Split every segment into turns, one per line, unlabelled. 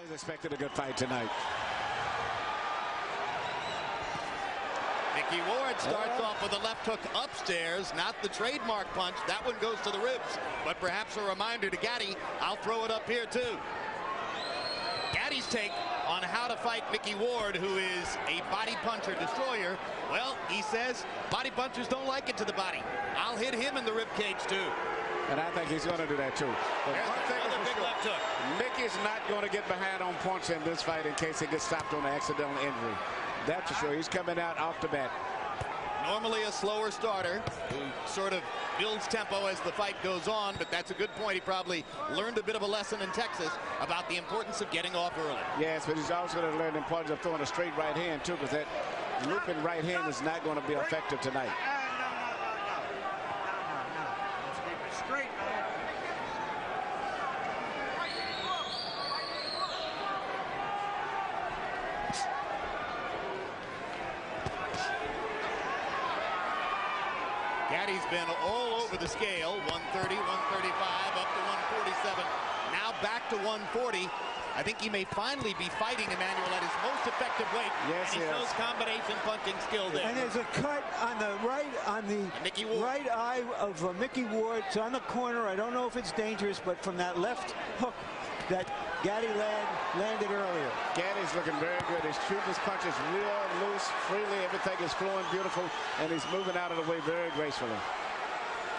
Gatti's expected a good fight tonight.
Mickey Ward starts off with a left hook upstairs, not the trademark punch. That one goes to the ribs, but perhaps a reminder to Gatti, I'll throw it up here too. Gatti's take on how to fight Mickey Ward, who is a body puncher destroyer. Well, he says body punchers don't like it to the body. I'll hit him in the rib cage too.
And I think he's going to do that too. But one thing is for
left hook.
Mickey's not going to get behind on points in this fight in case he gets stopped on an accidental injury. That's for sure. He's coming out off the bat.
Normally a slower starter who sort of builds tempo as the fight goes on, but that's a good point. He probably learned a bit of a lesson in Texas about the importance of getting off early.
Yes, but he's also going to learn the importance of throwing a straight right hand too, because that looping right hand is not going to be effective tonight.
Straight.
Gatti's been all over the scale, 130, 135, up to 147, now back to 140. I think he may finally be fighting Emmanuel at his most effective weight.
Yes,
and he shows combination punching skill there.
And there's a cut on the right, on the right eye of Mickey Ward. It's on the corner. I don't know if it's dangerous, but from that left hook that Gatti landed earlier.
Gatti's looking very good. He's shooting his punches real loose, freely. Everything is flowing beautiful, and he's moving out of the way very gracefully.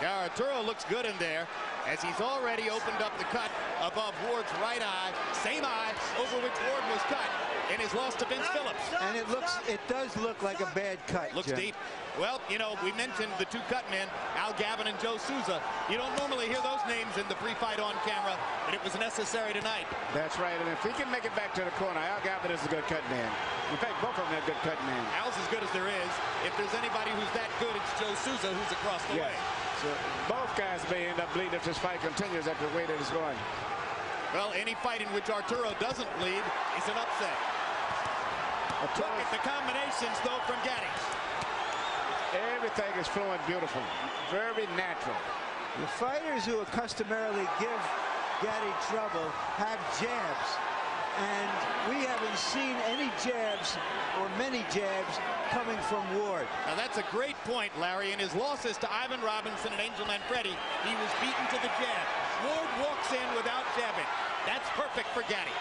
Yeah, Arturo looks good in there as he's already opened up the cut above Ward's right eye, same eye over which Ward was cut in his loss to Vince Phillips.
And it does look like a bad cut.
Looks
Jim.
deep. Well, you know, we mentioned the two cut men, Al Gavin and Joe Souza. You don't normally hear those names in the pre-fight on camera, but it was necessary tonight.
That's right, and if he can make it back to the corner, Al Gavin is a good cut man. In fact, both of them are good cut men.
Al's as good as there is. If there's anybody who's that good, it's Joe Souza, who's across the way.
So both guys may end up bleeding if this fight continues at the way that it's going.
Well, any fight in which Arturo doesn't bleed is an upset. Look at the combinations, though, from Gatti.
Everything is flowing beautiful, very natural.
The fighters who customarily give Gatti trouble have jabs, and we haven't seen any jabs or many jabs coming from Ward.
Now that's a great point, Larry. In his losses to Ivan Robinson and Angel Manfredi, he was beaten to the jab. Ward walks in without jabbing. That's perfect for Gatti.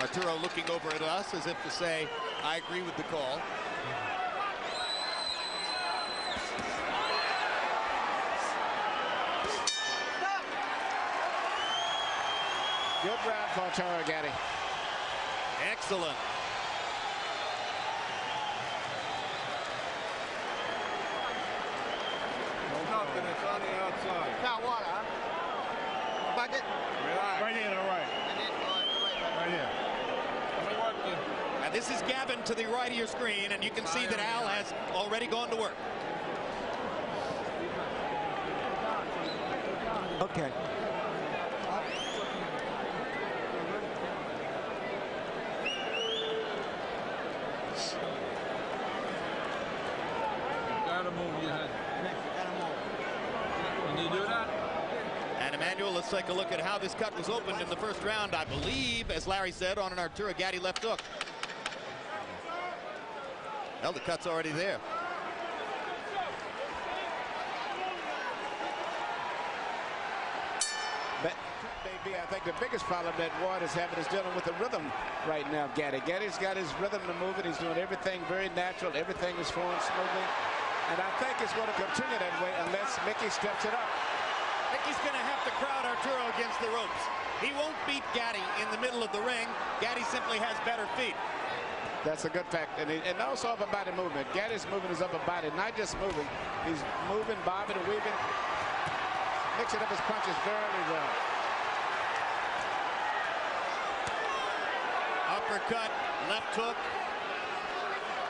Arturo looking over at us as if to say, I agree with the call.
Good round for Arturo Gatti.
Excellent.
Nothing, it's on the outside.
Got water, huh? Bucket?
Right here, all right. Right here.
Now this is Gavin to the right of your screen, and you can see that Al has already gone to work.
Okay.
Gotta move your head. Can you do that?
And Emmanuel, let's take a look at how this cut was opened in the first round. I believe, as Larry said, on an Arturo Gatti left hook. Well, the cut's already there.
Maybe I think the biggest problem that Ward is having is dealing with the rhythm right now. Gatti's got his rhythm to move it. He's doing everything very natural. Everything is flowing smoothly. And I think it's going to continue that way unless Mickey steps it up.
Mickey's going to have to crowd Arturo against the ropes. He won't beat Gatti in the middle of the ring. Gatti simply has better feet.
That's a good fact. And also upper body movement. Gatti's moving his upper body, not just moving. He's moving, bobbing, and weaving, mixing up his punches very well.
Uppercut, left hook.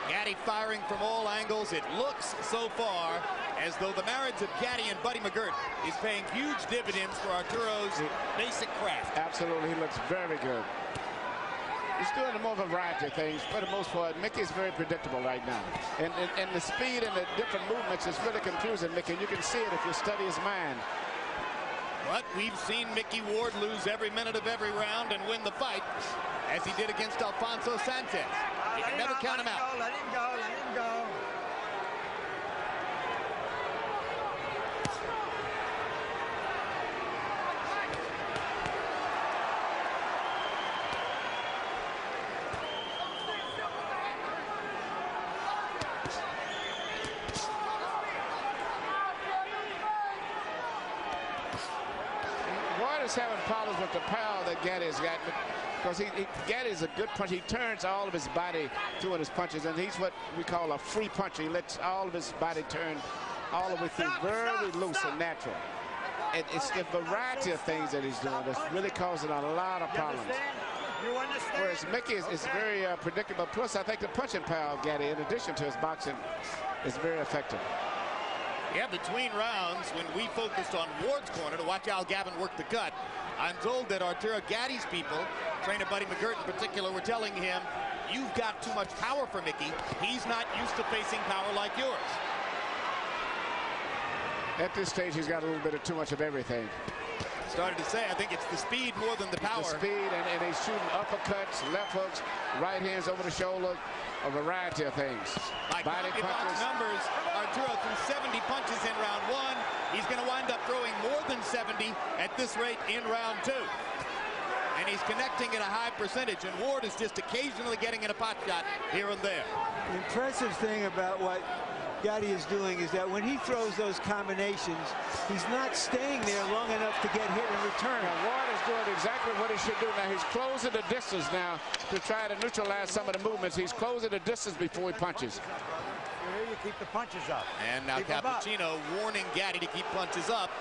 Gatti firing from all angles. It looks so far as though the marriage of Gatti and Buddy McGirt is paying huge dividends for Arturo's basic craft.
Absolutely, he looks very good. He's doing more of a variety of things. For the most part, Mickey is very predictable right now. And the speed and the different movements is really confusing Mickey. And you can see it if you study his mind.
But we've seen Mickey Ward lose every minute of every round and win the fight, as he did against Alfonso Sanchez. You can never count him out.
Let him go, let him go.
Ward is having problems with the power that Gatti's got, because Gatti's a good puncher. He turns all of his body doing his punches, and he's what we call a free puncher. He lets all of his body turn all the way through, very loose and natural. And it's the variety of things that he's doing that's really causing a lot of problems.
You understand?
Whereas Mickey is very predictable. Plus, I think the punching power of Gatti, in addition to his boxing, is very effective.
Yeah, between rounds, when we focused on Ward's corner to watch Al Gavin work the cut, I'm told that Arturo Gatti's people, trainer Buddy McGirt in particular, were telling him, you've got too much power for Mickey. He's not used to facing power like yours.
At this stage, he's got a little bit of too much of everything.
Started to say, I think it's the speed more than the power.
The speed, and he's shooting uppercuts, left hooks, right hands over the shoulder, a variety of things.
By
Body punches.
numbers, Arturo threw 70 punches in round one. He's going to wind up throwing more than 70 at this rate in round two. And he's connecting at a high percentage, and Ward is just occasionally getting in a pot shot here and there.
The impressive thing about what Gatti is doing is that when he throws those combinations, he's not staying there long enough to get hit in return.
Now, Ward is doing exactly what he should do now. He's closing the distance now to try to neutralize some of the movements. He's closing the distance before he punches.
Here you keep the punches up.
And now Cappuccino warning Gatti to keep punches up.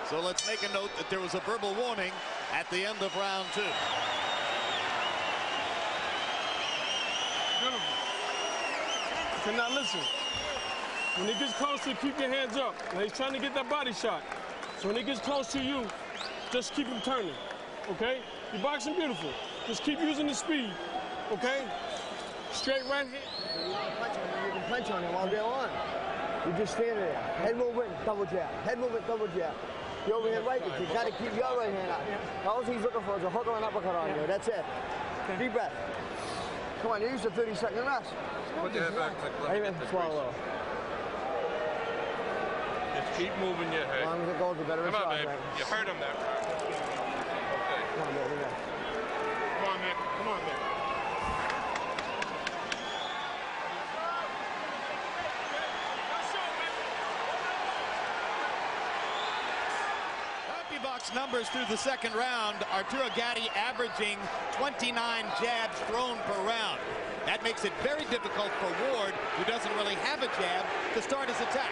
So let's make a note that there was a verbal warning at the end of round two.
Cannot listen. When he gets closer, keep your hands up. Now he's trying to get that body shot. So when he gets close to you, just keep him turning, okay? You're boxing beautiful. Just keep using the speed, okay? Straight right hand.
You can punch on him all day long. You just stand there. Head movement, double jab. Head movement, double jab. Your overhand right, you got to keep your right hand out. All he's looking for is a hook or an uppercut on you. That's it. Deep breath. Come on, you used a 30-second rest.
Put your head back. Let me get this
Swallow.
Just keep moving your head.
As long as it goes, the better
Come
it's
on,
off,
babe.
right?
You heard him there. Okay.
Come on, baby.
Come on, man. Come on, man.
Box numbers through the second round. Arturo Gatti averaging 29 jabs thrown per round. That makes it very difficult for Ward, who doesn't really have a jab, to start his attack.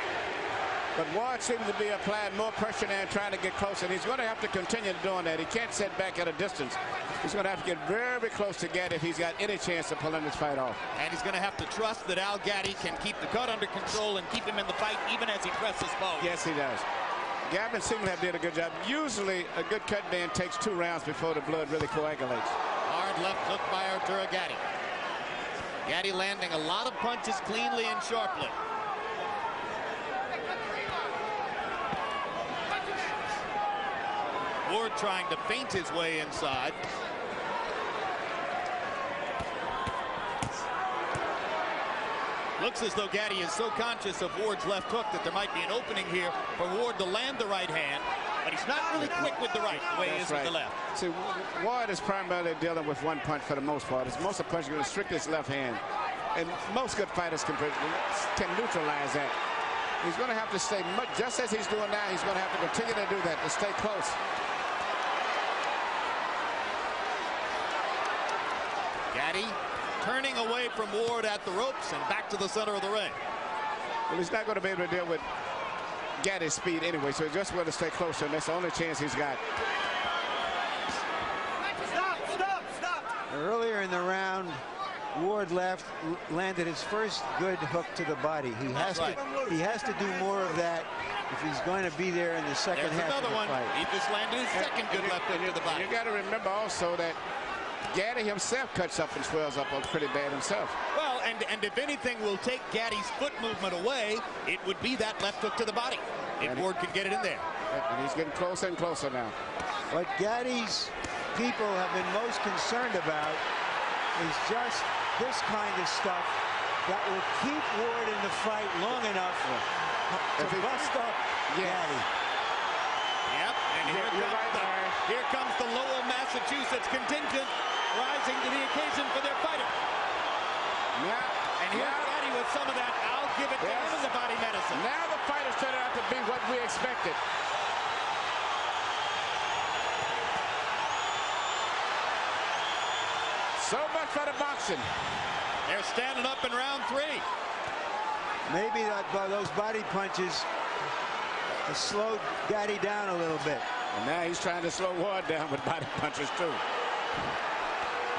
But Ward seems to be applying more pressure now and trying to get closer. And he's going to have to continue doing that. He can't sit back at a distance. He's going to have to get very close to Gatti if he's got any chance of pulling this fight off.
And he's going to have to trust that Al Gatti can keep the cut under control and keep him in the fight even as he presses forward.
Yes, he does. Gavin seems to have did a good job. Usually, a good cut man takes 2 rounds before the blood really coagulates.
Hard left hook by Arturo Gatti. Gatti landing a lot of punches cleanly and sharply. Ward trying to feint his way inside. Looks as though Gatti is so conscious of Ward's left hook that there might be an opening here for Ward to land the right hand, but he's not really quick with the right the way he is with the left.
See, Ward is primarily dealing with one punch for the most part. Most of the punches are strictly his left hand, and most good fighters can neutralize that. He's going to have to stay just as he's doing now. He's going to have to continue to do that, to stay close.
Gatti turning away from Ward at the ropes and back to the center of the ring.
Well, he's not going to be able to deal with Gatti's speed anyway, so he's just going to stay closer, and that's the only chance he's got.
Stop!
Earlier in the round, Ward landed his first good hook to the body. He has to do more of that if he's going to be there in the second half of the fight.
He just landed his second good left hook to the body.
You got to remember also that Gatti himself cuts up and swells up pretty bad himself.
Well, and if anything will take Gatti's foot movement away, it would be that left hook to the body. If Ward can get it in there.
And he's getting closer and closer now.
What Gatti's people have been most concerned about is just this kind of stuff that will keep Ward in the fight long enough to bust up Gatti.
Yep, and here comes the Lowell, Massachusetts contingent rising to the occasion for their fighter. And here's Gatti with some of that. I'll give it to him in the body medicine.
Now the fighters turned out to be what we expected. So much for the boxing.
They're standing up in round 3.
Maybe those body punches have slowed Gatti down a little bit.
And now he's trying to slow Ward down with body punches too.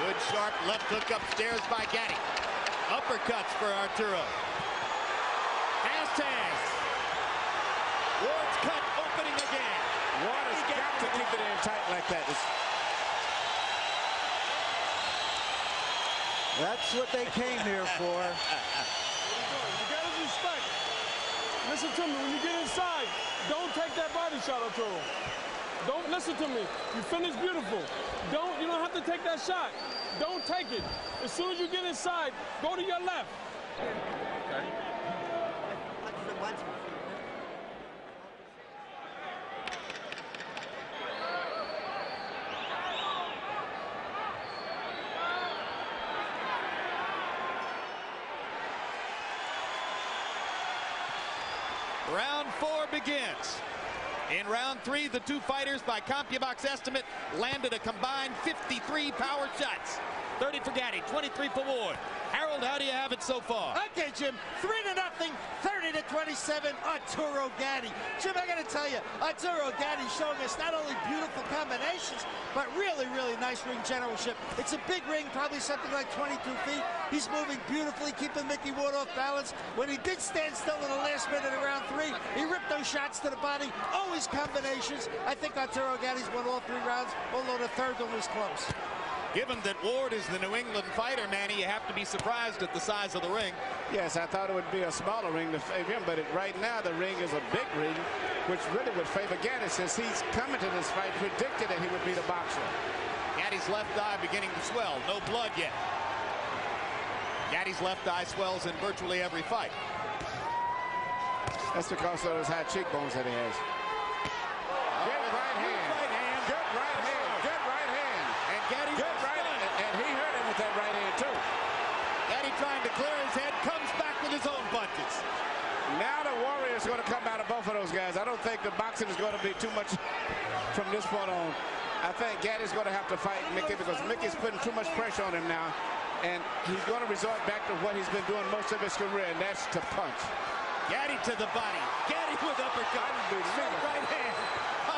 Good sharp left hook upstairs by Gatti. Uppercuts for Arturo. Hashtags. Ward's cut opening again.
Ward has got to keep it in tight like that.
That's what they came here for.
You got to respect. Listen to me. When you get inside, don't take that body shot, Arturo. Don't listen to me. You finished beautiful. You don't have to take that shot. Don't take it. As soon as you get inside, go to your left.
Round 4 begins. In round 3, the two fighters, by CompuBox estimate, landed a combined 53 power shots. 30 for Gatti, 23 for Ward. Harold, how do you have it so far?
Okay, Jim, 3-0, 30-27, Arturo Gatti. Jim, I got to tell you, Arturo Gatti showing us not only beautiful combinations, but really, really nice ring generalship. It's a big ring, probably something like 22 feet. He's moving beautifully, keeping Mickey Ward off balance. When he did stand still in the last minute of round 3, he ripped those shots to the body. Always combinations. I think Arturo Gatti's won all 3 rounds, although the third one was close.
Given that Ward is the New England fighter, Manny, you have to be surprised at the size of the ring.
Yes, I thought it would be a smaller ring to favor him, but right now the ring is a big ring, which really would favor Gatti, since he's coming to this fight predicted that he would be the boxer.
Gatti's left eye beginning to swell. No blood yet. Gatti's left eye swells in virtually every fight.
That's because of those high cheekbones that he has. Good right hand. Good right hand. Good right hand.
And Gatti
good right hand. And he hurt him with that right hand too.
Gatti trying to clear his head, comes back with his own punches.
Now the Warrior is going to come out of both of those guys. I don't think the boxing is going to be too much from this point on. I think Gatti's going to have to fight Mickey, because Mickey's putting too much pressure on him now. And he's going to resort back to what he's been doing most of his career, and that's to punch.
Gatti to the body. Gatti with uppercut. Straight right hand.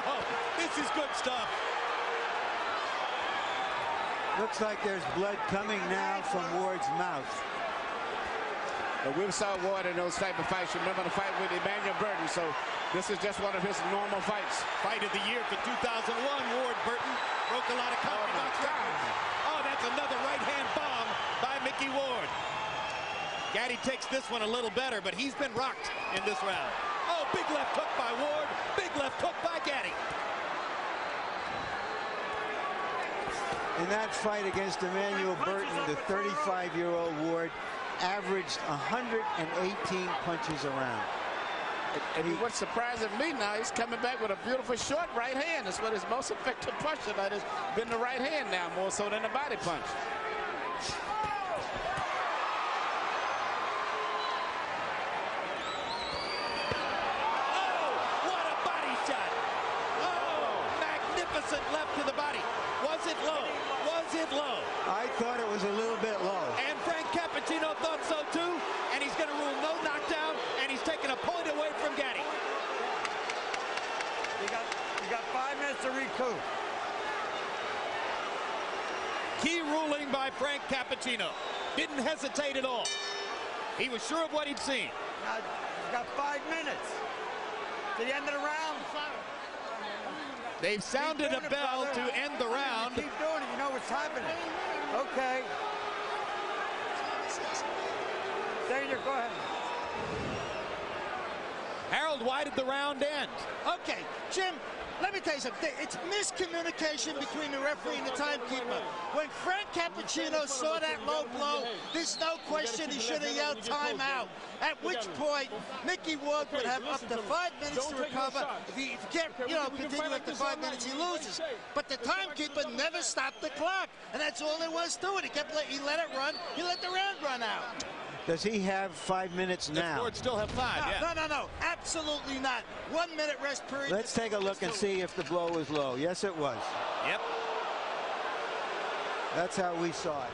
Oh, this is good stuff.
Looks like there's blood coming now from Ward's mouth.
But we saw Ward in those type of fights. Remember the fight with Emmanuel Burton, so this is just one of his normal fights.
Fight of the year for 2001, Ward Burton broke a lot of CompuBox records. Oh, that's another right-hand bomb by Mickey Ward. Gatti takes this one a little better, but he's been rocked in this round. Oh, big left hook by Ward, big left hook by Gatti.
In that fight against Emmanuel Burton, the 35-year-old Ward averaged 118 punches around.
And what's surprising me now, he's coming back with a beautiful short right hand. That's what his most effective punch tonight has been, the right hand now, more so than the body punch.
Oh, what a body shot. Oh, magnificent left to the body. Was it low? Was it low?
I thought it was a little bit low.
And Frank Cappuccino thought so too, and he's going to rule no knockdown, and he's taking a point away from Gatti.
You got 5 minutes to recoup.
Key ruling by Frank Cappuccino. Didn't hesitate at all. He was sure of what he'd seen.
You got 5 minutes to the end of the round.
They've sounded a bell to end the round.
Keep doing it. You know what's happening. Okay. Daniel, go ahead.
Harold, why did the round end?
Okay, Jim, let me tell you something. It's miscommunication between the referee and the timekeeper. When Frank Cappuccino saw that low blow, there's no question he should have yelled timeout. At which point, Mickey Ward would have up to 5 minutes to recover. If he can't, continue after 5 minutes, he loses. But the timekeeper never stopped the clock, and that's all there was to it. He let it run. He let the round run out.
Does he have 5 minutes now?
Ward still have 5, yeah.
No, absolutely not. 1 minute rest period.
Let's take a look and see if the blow was low. Yes, it was.
Yep.
That's how we saw it.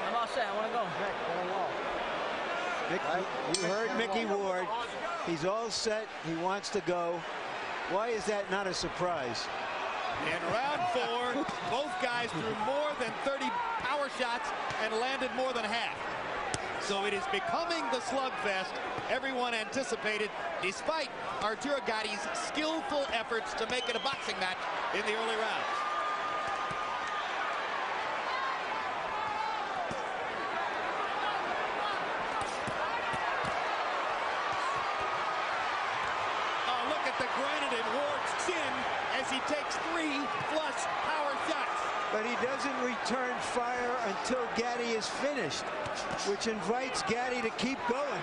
I'm all set. I want to go.
You heard Mickey Ward. He's all set. He wants to go. Why is that not a surprise?
In round 4, both guys threw more than 30 power shots and landed more than half. So it is becoming the slugfest everyone anticipated, despite Arturo Gatti's skillful efforts to make it a boxing match in the early rounds. Oh, look at the granite in Ward's chin as he takes 3 flush power shots.
But he doesn't return fire until Gatti is finished, which invites Gatti to keep going.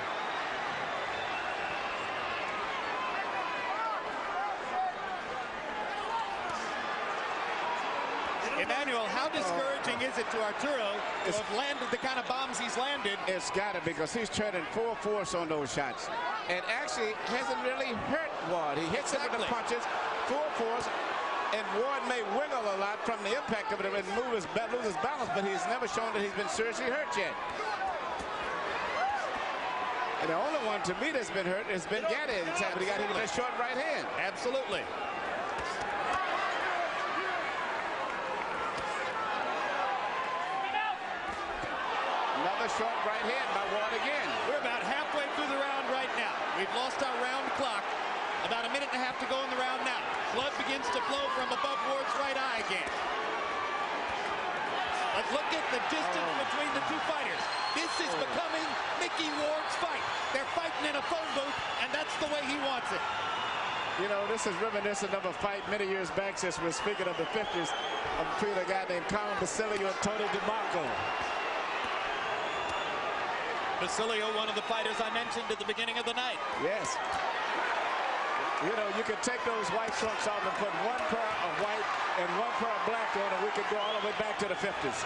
Emmanuel, how discouraging is it to Arturo to have landed the kind of bombs he's landed?
It's got to, because he's turning full force on those shots. And actually hasn't really hurt Ward. He hits him with the punches, full force, and Ward may wiggle a lot from the impact of it and lose his balance, but he's never shown that he's been seriously hurt yet. And the only one to me that's been hurt has been Gatti, but he got hit with that short right hand.
Absolutely.
Another short right hand by Ward again.
We're about halfway through the round right now. We've lost our round clock. About a minute and a half to go in the round now. Blood begins to flow from above Ward's right eye again. But look at the distance between the two fighters. This is becoming Mickey Ward's fight. They're fighting in a phone booth, and that's the way he wants it.
You know, this is reminiscent of a fight many years back, since we're speaking of the 50s, between a guy named Carmen Basilio and Tony DeMarco.
Basilio, one of the fighters I mentioned at the beginning of the night.
Yes. You know, you could take those white trunks off and put one pair of white and one pair of black on, and we could go all the way back to the 50s.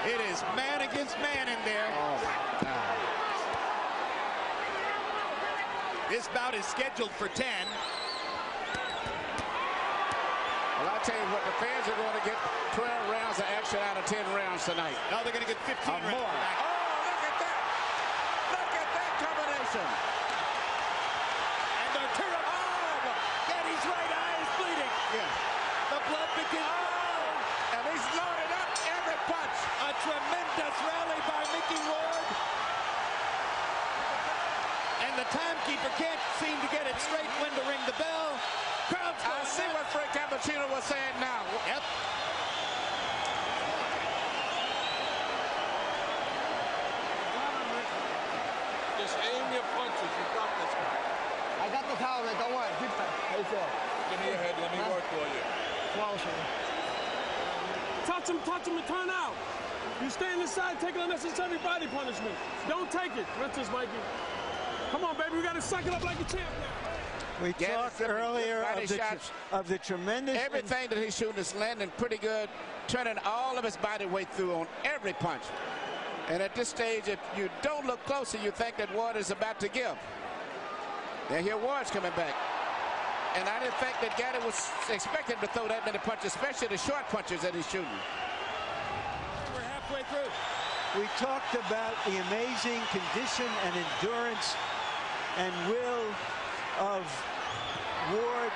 It is man against man in there.
Oh, my God.
This bout is scheduled for 10.
Well, I'll tell you what, the fans are going to get 12 rounds of action out of 10 rounds tonight.
Now they're going to get 15 rounds.
More. Oh, look at that. Look at that combination.
And Arturo, Gatti's right eye is bleeding.
Yeah.
The blood begins.
Oh, and he's loaded up every punch.
A tremendous rally by Mickey Ward. And the timekeeper can't seem to get it straight when to ring the bell. Crowd's
I see what Frank Cappuccino was saying now.
Yep.
Just aim your punches. You got this, man.
I got the towel, man. Don't worry. Keep that. How you feel?
Give me your head. Let me work for you.
Flawless, man.
Touch him and turn out. You stand inside, take an unnecessary body punishment. Don't take it. That's just Mikey. Come on, baby. We got to suck it up like a champ now.
We talked earlier of the tremendous...
Everything that he's shooting is landing pretty good, turning all of his body weight through on every punch. And at this stage, if you don't look closer, you think that Ward is about to give. And here Ward's coming back. And I didn't think that Gatti was expecting to throw that many punches, especially the short punches that he's shooting.
We're halfway through.
We talked about the amazing condition and endurance and will of Ward.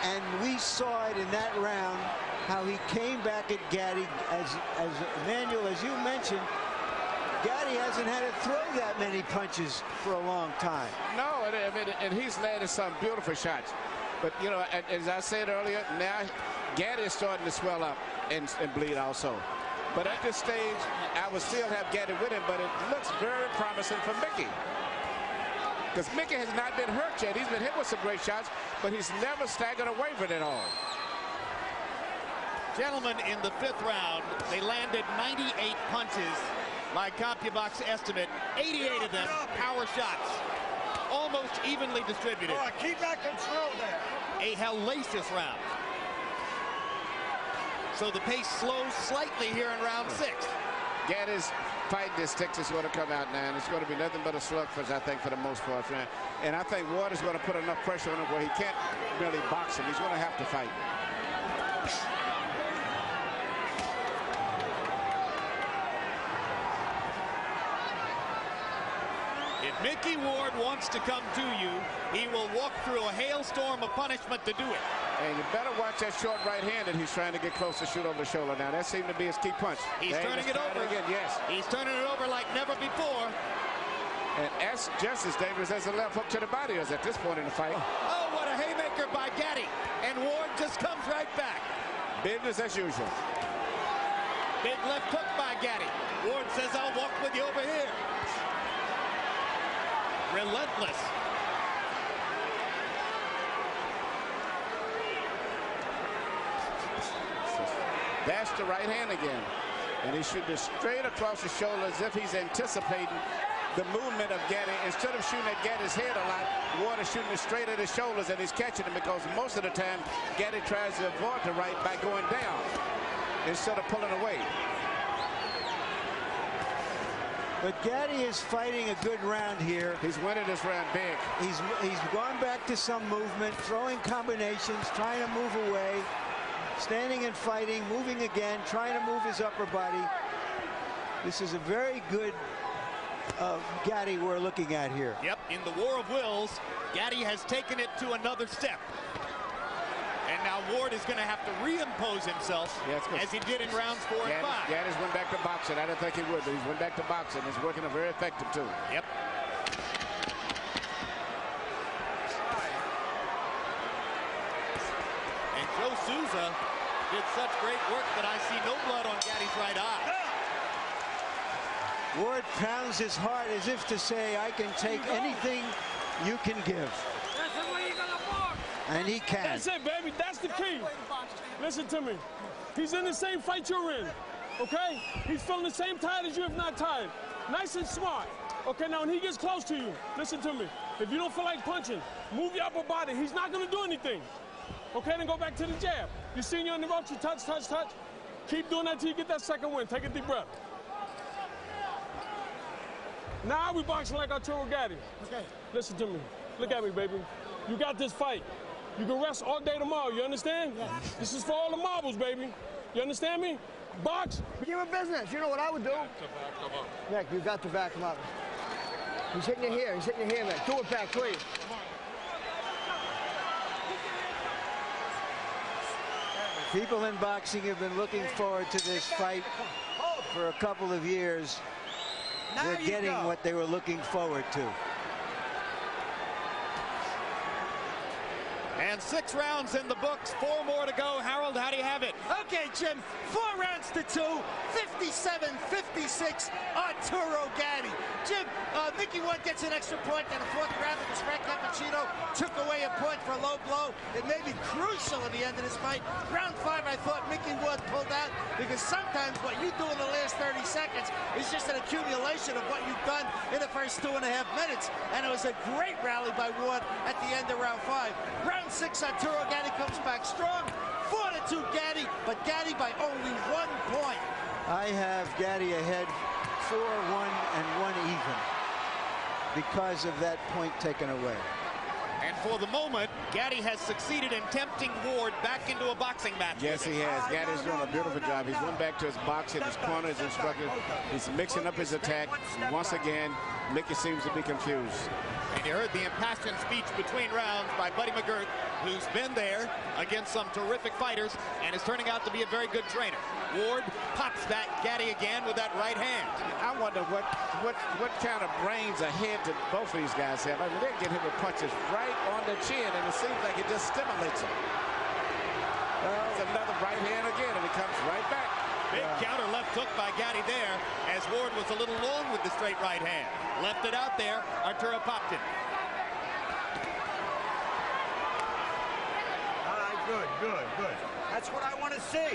And we saw it in that round, how he came back at Gatti. As Emmanuel, as you mentioned, Gatti hasn't had to throw that many punches for a long time.
No, and he's landed some beautiful shots. But, you know, as I said earlier, now Gatti is starting to swell up and bleed also. But at this stage, I would still have Gatti with him, but it looks very promising for Mickey. Because Mickey has not been hurt yet. He's been hit with some great shots, but he's never staggered or wavered at all.
Gentlemen, in the 5th round, they landed 98 punches. My CompuBox estimate, 88 of them power shots. Almost evenly distributed.
All right, keep that control there.
A hellacious round. So the pace slows slightly here in round 6.
Gatti's fighting his sticks is going to come out now, and it's going to be nothing but a slugfest, I think, for the most part. And I think Ward is going to put enough pressure on him where he can't really box him. He's going to have to fight.
If Mickey Ward wants to come to you, he will walk through a hailstorm of punishment to do it.
And you better watch that short right hand that he's trying to get close to shoot over the shoulder. Now, that seemed to be his key punch.
He's turning it over.
Again, yes.
He's turning it over like never before.
And that's just as dangerous as the left hook to the body is at this point in the fight.
Oh, what a haymaker by Gatti. And Ward just comes right back.
Business as usual.
Big left hook by Gatti. Ward says, I'll walk with you over here. Relentless.
That's the right hand again. And he shooting it straight across the shoulder as if he's anticipating the movement of Gatti. Instead of shooting at Gatti's head a lot, Ward is shooting it straight at his shoulders, and he's catching him because most of the time Gatti tries to avoid the right by going down instead of pulling away.
But Gatti is fighting a good round here.
He's winning this round big.
He's gone back to some movement, throwing combinations, trying to move away, standing and fighting, moving again, trying to move his upper body. This is a very good Gatti we're looking at here.
Yep, in the war of wills, Gatti has taken it to another step. And now Ward is going to have to reimpose himself as he did in rounds 4 and 5.
Gatti's went back to boxing. I didn't think he would, but he's went back to boxing. It's working very effective, too.
Yep. And Joe Souza did such great work that I see no blood on Gatti's right eye.
Ward pounds his heart as if to say, I can take anything you can give. And he can.
That's it, baby. That's the key. Listen to me. He's in the same fight you're in, okay? He's feeling the same tired as you, if not tired. Nice and smart. Okay, now when he gets close to you, listen to me. If you don't feel like punching, move your upper body. He's not going to do anything. Okay, then go back to the jab. You see you on the ropes, you touch, touch, touch. Keep doing that till you get that second win. Take a deep breath. Now we boxing like Arturo Gatti. Okay. Listen to me. Look at me, baby. You got this fight. You can rest all day tomorrow, you understand? Yeah. This is for all the marbles, baby. You understand me? Box.
Give him business. You know what I would do? Nick, you got to back him up. He's hitting you here. He's hitting you here, Nick. Do it back, please.
People in boxing have been looking forward to this fight for a couple of years. They're getting what they were looking forward to.
And 6 rounds in the books, 4 more to go. Harold, how do you have it?
Okay, Jim, 4 rounds to 2, 57-56, Arturo Gatti. Jim, Mickey Ward gets an extra point in the 4th round because Frank Cappuccino took away a point for a low blow. It may be crucial at the end of this fight. Round 5, I thought Mickey Ward pulled out because sometimes what you do in the last 30 seconds is just an accumulation of what you've done in the first 2.5 minutes. And it was a great rally by Ward at the end of round 5. Round 6, Arturo Gatti comes back strong. 4-2 Gatti, but Gatti by only 1 point.
I have Gatti ahead 4-1 and 1 even because of that point taken away.
And for the moment, Gatti has succeeded in tempting Ward back into a boxing match.
Yes, he has. Gatti's doing a beautiful job. He's went back to his boxing, his corner, his instructor. He's mixing up his attack. Once again, Mickey seems to be confused.
And you heard the impassioned speech between rounds by Buddy McGirt, who's been there against some terrific fighters and is turning out to be a very good trainer. Ward pops that Gatti again with that right hand.
I wonder what kind of brains ahead to both of these guys have. I mean, they get hit with punches right on the chin, and it seems like it just stimulates them. It's another right hand again, and it comes right back.
Big counter left hook by Gatti there, as Ward was a little long with the straight right hand. Left it out there. Arturo popped it.
All right, good. That's what I want to see.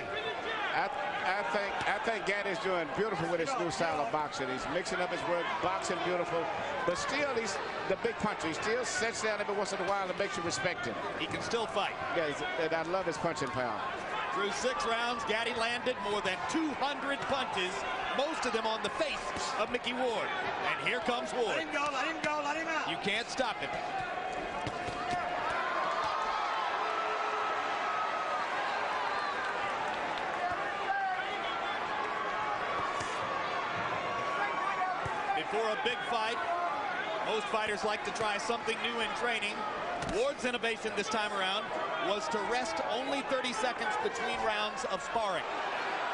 I think Gatti's doing beautiful with his new style of boxing. He's mixing up his work, boxing beautiful, but still he's the big puncher. He still sits down every once in a while and makes you respect him.
He can still fight.
Yeah, and I love his punching power.
Through 6 rounds, Gatti landed more than 200 punches, most of them on the face of Mickey Ward. And here comes Ward.
Let him go, let him out.
You can't stop him. Before a big fight, most fighters like to try something new in training. Ward's innovation this time around was to rest only 30 seconds between rounds of sparring.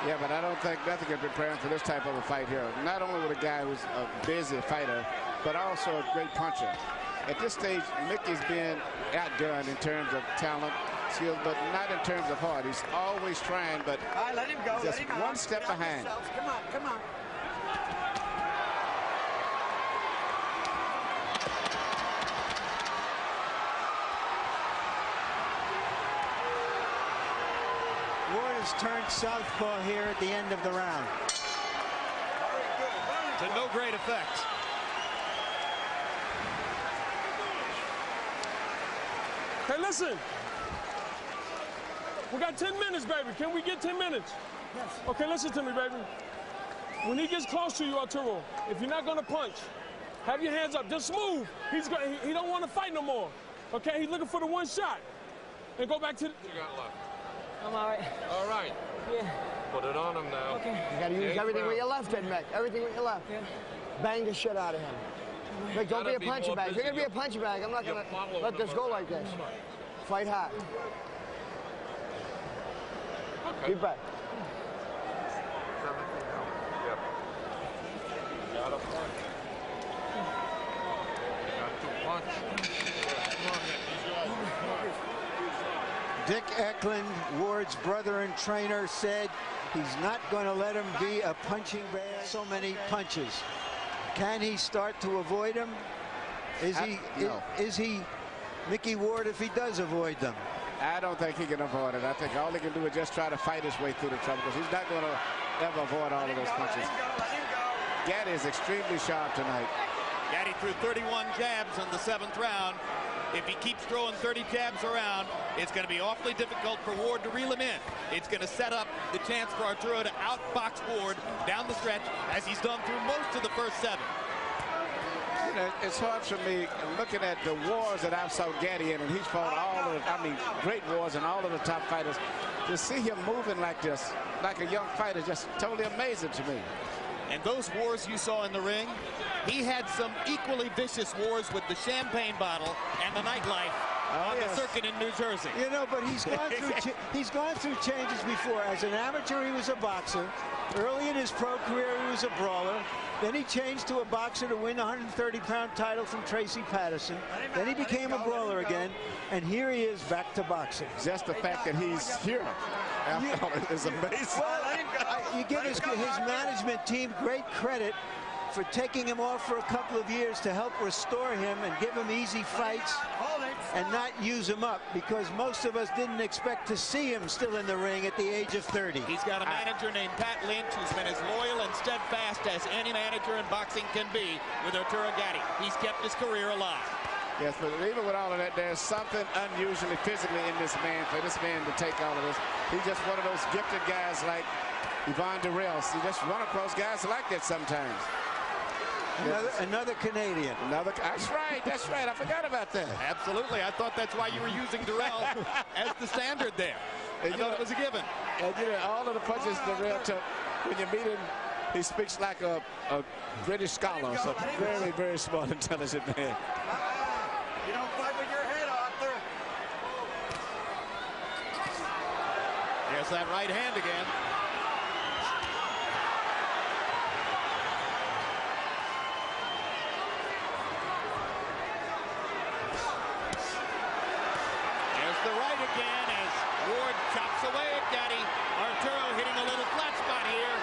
Yeah, but I don't think nothing can prepare him for this type of a fight here. Not only with a guy who's a busy fighter, but also a great puncher. At this stage, Mickey's been outdone in terms of talent, skill, but not in terms of heart. He's always trying, but
All right, let him go.
just one step behind.
Come on.
Ward has turned southpaw here at the end of the round.
To no great effect.
Hey, listen. We got 10 minutes, baby. Can we get 10 minutes?
Yes.
Okay, listen to me, baby. When he gets close to you, Arturo, if you're not going to punch, have your hands up. Just move. He don't want to fight no more. Okay, he's looking for the one shot. And go back to the...
You got left.
I'm all right.
All right.
Yeah.
Put it on him now.
Okay.
You got to use everything with your left, Ed Mick. Everything with your left.
Yeah.
Bang the shit out of him. Mick, don't be a punching bag. If you're going to be a
busy.
punching bag, I'm not going
You're
to
following
let this
him
go
around.
like this. Fight hard.
Okay.
Keep back.
17 now. Yep. Got a punch. Got to punch. Come on,
Dick Eklund, Ward's brother and trainer, said he's not going to let him be a punching bag. So many punches. Can he start to avoid them?
No.
Is he Mickey Ward if he does avoid them?
I don't think he can avoid it. I think all he can do is just try to fight his way through the trouble, because he's not going to ever avoid all of those punches. Gatti is extremely sharp tonight.
Gatti threw 31 jabs in the 7th round. If he keeps throwing 30 jabs around, it's going to be awfully difficult for Ward to reel him in. It's going to set up the chance for Arturo to outbox Ward down the stretch, as he's done through most of the first 7.
You know, it's hard for me looking at the wars that I saw Gatti in, and he's fought all of the, great wars and all of the top fighters. To see him moving like this, like a young fighter, just totally amazing to me.
And those wars you saw in the ring, he had some equally vicious wars with the champagne bottle and the nightlife on the circuit in New Jersey.
You know, but he's gone through changes before. As an amateur, he was a boxer. Early in his pro career, he was a brawler. Then he changed to a boxer to win the 130-pound title from Tracy Patterson. Then he became a brawler again, and here he is back to boxing.
Just the fact that he's here is amazing.
Well, you give his management team great credit for taking him off for a couple of years to help restore him and give him easy fights and not use him up, because most of us didn't expect to see him still in the ring at the age of 30.
He's got a manager named Pat Lynch, who's been as loyal and steadfast as any manager in boxing can be with Arturo Gatti. He's kept his career alive.
Yes, but even with all of that, there's something unusually physically in this man, for this man to take all of this. He's just one of those gifted guys like Yvonne Durrell. He just run across guys like that sometimes.
Another Canadian.
That's right. I forgot about that.
Absolutely. I thought that's why you were using Durrell as the standard there. I thought it was a given.
And you know, all of the punches Durrell took, when you meet him He speaks like a British scholar, so very, very smart, intelligent man.
You don't fight with your head, Arthur.
There's that right hand again. There's the right again as Ward chops away at Gatti. Arturo hitting a little flat spot here.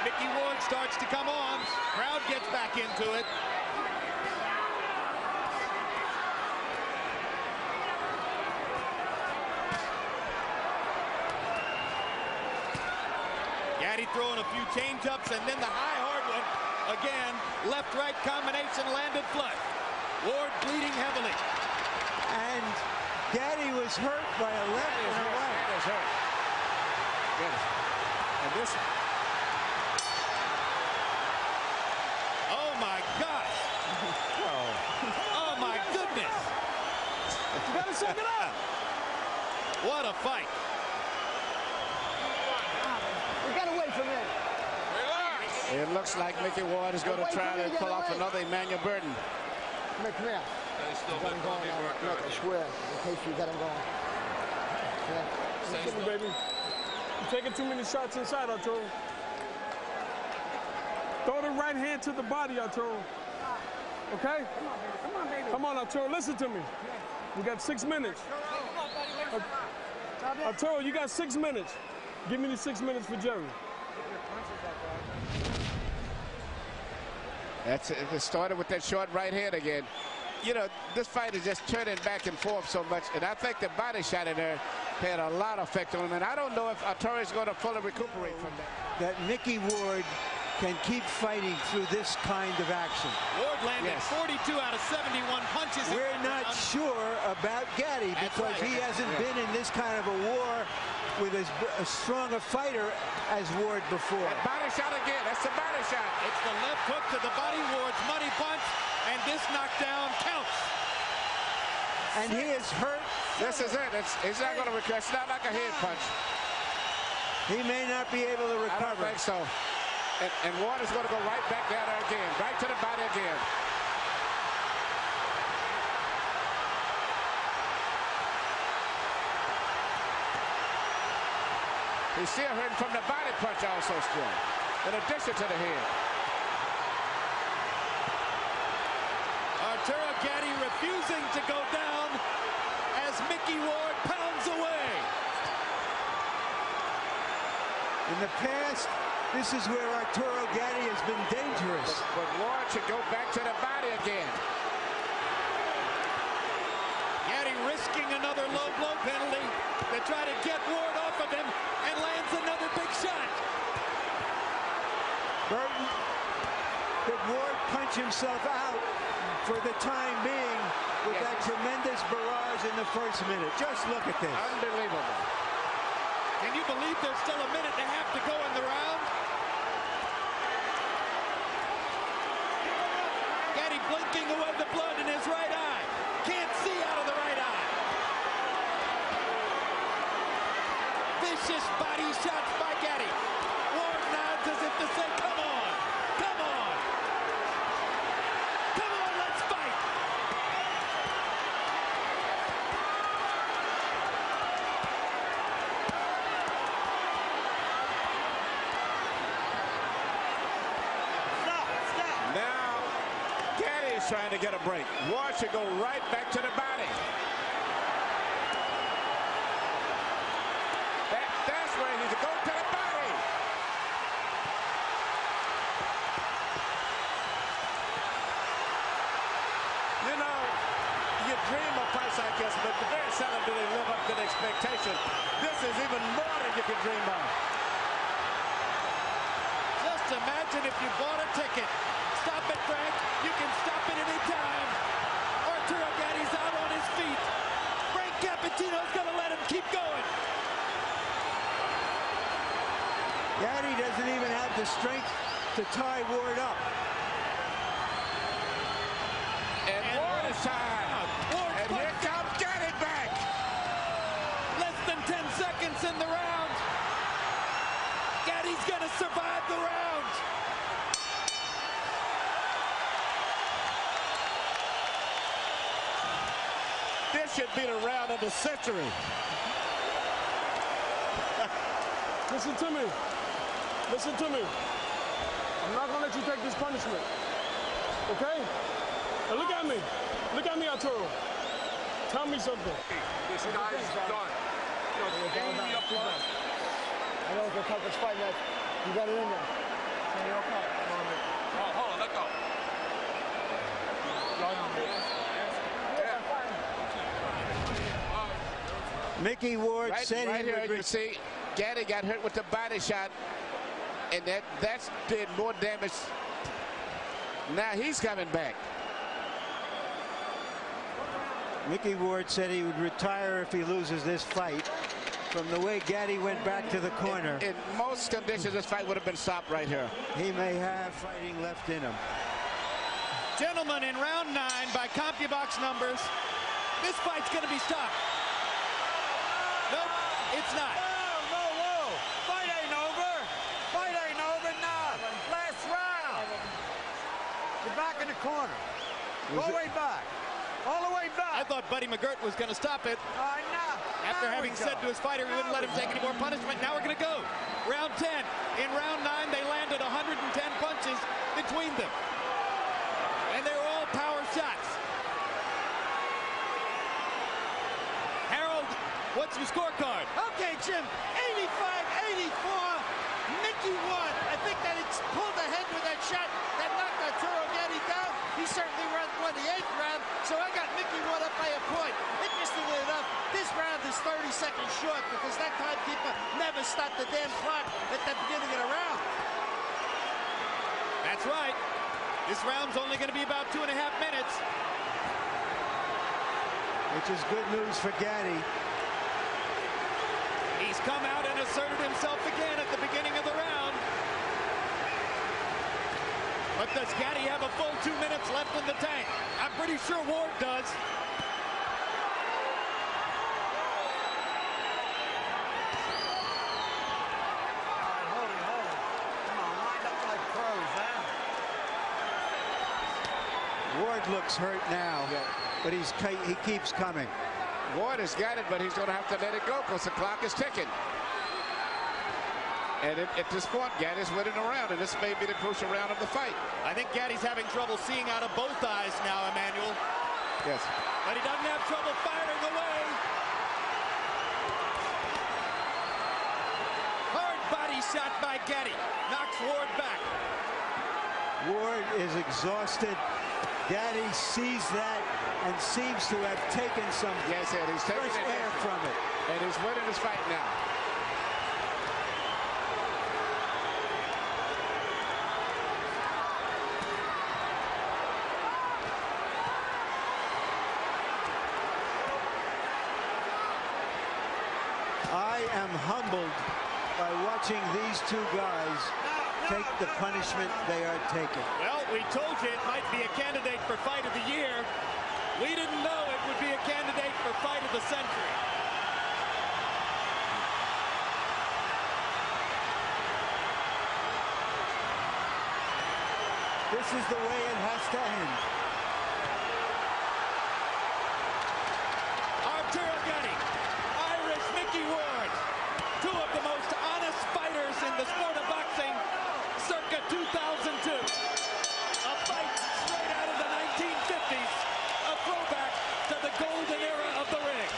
Mickey Ward starts to come on. Crowd gets back into it. Gatti throwing a few change-ups, and then the high hard one. Again, left-right combination landed flush. Ward bleeding heavily.
And Gatti was hurt by a left and a right.
That is hurt. Yes. And this.
Oh my gosh. Oh my goodness. You gotta shake it up. What a fight.
We got away from it.
Relax.
It looks like Mickey Ward is going to try to pull off another Emmanuel Burton.
Come here.
They still
Got
been
him going
going
now. Look, I swear. In case you got him going. Yeah.
Listen, baby. You're taking too many shots inside, Arturo. Throw the right hand to the body, Arturo. Okay?
Come on, baby.
Come on, Arturo, listen to me. We got 6 minutes. Arturo, you got 6 minutes. Give me the 6 minutes for Jerry.
That's it. It started with that short right hand again. You know, this fight is just turning back and forth so much, and I think the body shot in there had a lot of effect on him, and I don't know if Arturo is going to fully recuperate from that.
That Mickey Ward can keep fighting through this kind of action.
Ward landed 42 out of 71 punches.
We're not sure about Gatti because he hasn't been in this kind of a war with as strong a fighter as Ward before.
That body shot again. That's the body shot.
It's the left hook to the body. Ward's money punch, and this knockdown counts.
And he is hurt.
This is it. He's not going to recover. It's not like a head punch.
He may not be able to recover.
I don't think so. And Ward is going to go right back down there again. Right to the body again. He's still hurting from the body punch also still, in addition to the head.
Arturo Gatti refusing to go down as Mickey Ward pounds away.
In the past, this is where Arturo Gatti has been dangerous.
But Ward should go back to the body again.
Gatti risking another low blow penalty to try to get Ward off of him, and lands another big shot.
Burton, did Ward punch himself out for the time being with that tremendous barrage in the first minute? Just look at this.
Unbelievable.
Can you believe there's still a minute and a half to go in the round? Gatti blinking away the blood in his right eye. Can't see out of the right eye. Vicious body shots by Gatti. Ward nods as if to say, come on, come on. Come on, let's fight.
Now, Gatti is trying to get a break. Ward should go right back to the body. That's where he should go to the body. You know, you dream of fights like this, but very seldom do they live up to the expectation. This is even more than you could dream of.
Just imagine if you bought a ticket. Stop it, Frank. You can stop it any time. Arturo Gatti's out on his feet. Frank Cappuccino's going to let him keep going.
Gatti doesn't even have the strength to tie Ward up.
And Ward is tied. And here comes Gatti back.
Less than 10 seconds in the round. Gatti's going to survive the round.
should be the round of the century.
Listen to me. Listen to me. I'm not going to let you take this punishment. Okay? Now look at me. Look at me, Arturo. Tell me something.
This guy's done. Aim me up front.
I know it's the toughest fight, man. You got it in there.
Hold on, let go.
Mickey Ward said
right
he
here,
would
you can see Gatti got hurt with the body shot, and that did more damage. Now he's coming back.
Mickey Ward said he would retire if he loses this fight. From the way Gatti went back to the corner.
In most conditions, this fight would have been stopped right here.
He may have fighting left in him.
Gentlemen, in round 9, by CompuBox numbers, this fight's going to be stopped. Nope, it's not.
Whoa. Fight ain't over. Fight ain't over now. Last round. You're back in the corner. Go way back. All the way back.
I thought Buddy McGirt was going to stop it.
No.
After having said to his fighter he wouldn't let him take any more punishment. Now we're going to go. Round 10. In round 9, they landed 110 punches between them. And they were all power shots. Harold, what's your scorecard?
Okay, Jim. 85-84. Mickey won. I think that it's pulled ahead with that shot that knocked Arturo Gatti down. He certainly won the 8th round, so I got Mickey Ward up by a point. Interestingly enough, this round is 30 seconds short because that timekeeper never stopped the damn clock at the beginning of the round.
That's right. This round's only going to be about 2.5 minutes.
Which is good news for Gatti.
He's come out and asserted himself again at the beginning of the round. But does Gatti have a full 2 minutes left in the tank? I'm pretty sure Ward does.
Hold it. Come on, wind up like pros, huh?
Ward looks hurt now, but he keeps coming.
Ward has got it, but he's going to have to let it go because the clock is ticking. And at this point, Gatti's winning the round, and this may be the crucial round of the fight.
I think Gatti's having trouble seeing out of both eyes now, Emmanuel.
Yes.
But he doesn't have trouble firing away. Hard body shot by Gatti. Knocks Ward back.
Ward is exhausted. Gatti sees that and seems to have taken some
Yes, and he's taking
fresh air from it.
And he's winning this fight now.
I am humbled by watching these two guys take the punishment they are taking.
Well, we told you it might be a candidate for fight of the year. We didn't know it would be a candidate for fight of the century.
This is the way it has to end.
Arturo Gatti, Irish Mickey Ward, two of the most honest fighters in the sport of boxing, circa 2002. A fight straight out of the 1950s, a throwback to the golden era of the ring.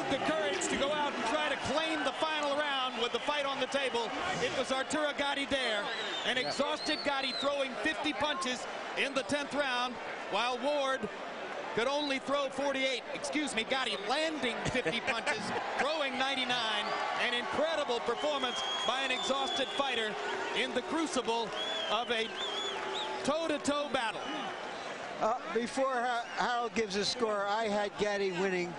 The courage to go out and try to claim the final round with the fight on the table. It was Arturo Gatti there, an exhausted Gatti throwing 50 punches in the 10th round, while Ward could only throw 48. Excuse me, Gatti landing 50 punches, throwing 99. An incredible performance by an exhausted fighter in the crucible of a toe-to-toe battle.
Before Harold gives a score, I had Gatti winning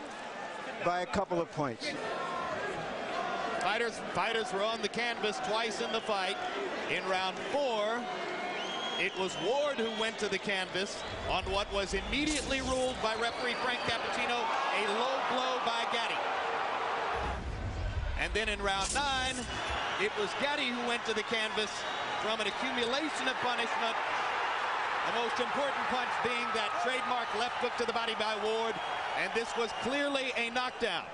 by a couple of points.
Fighters were on the canvas twice in the fight. In round 4, it was Ward who went to the canvas on what was immediately ruled by referee Frank Cappuccino a low blow by Gatti. And then in round 9, it was Gatti who went to the canvas from an accumulation of punishment. The most important punch being that trademark left hook to the body by Ward, and this was clearly a knockdown.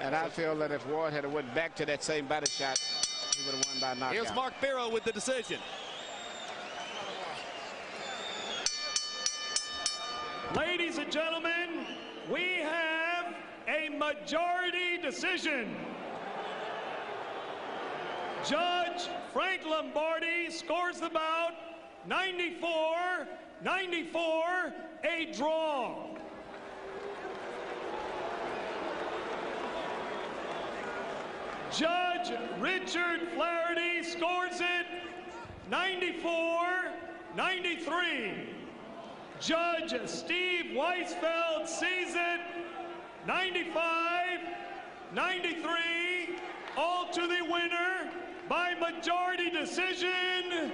And I feel that if Ward had went back to that same body shot, he would have won by knockout.
Here's Mark Barrow with the decision.
Ladies and gentlemen, we have a majority decision. Judge Frank Lombardi scores the bout 94-94, a draw. Judge Richard Flaherty scores it 94-93. Judge Steve Weisfeld sees it 95-93. All to the winner by majority decision,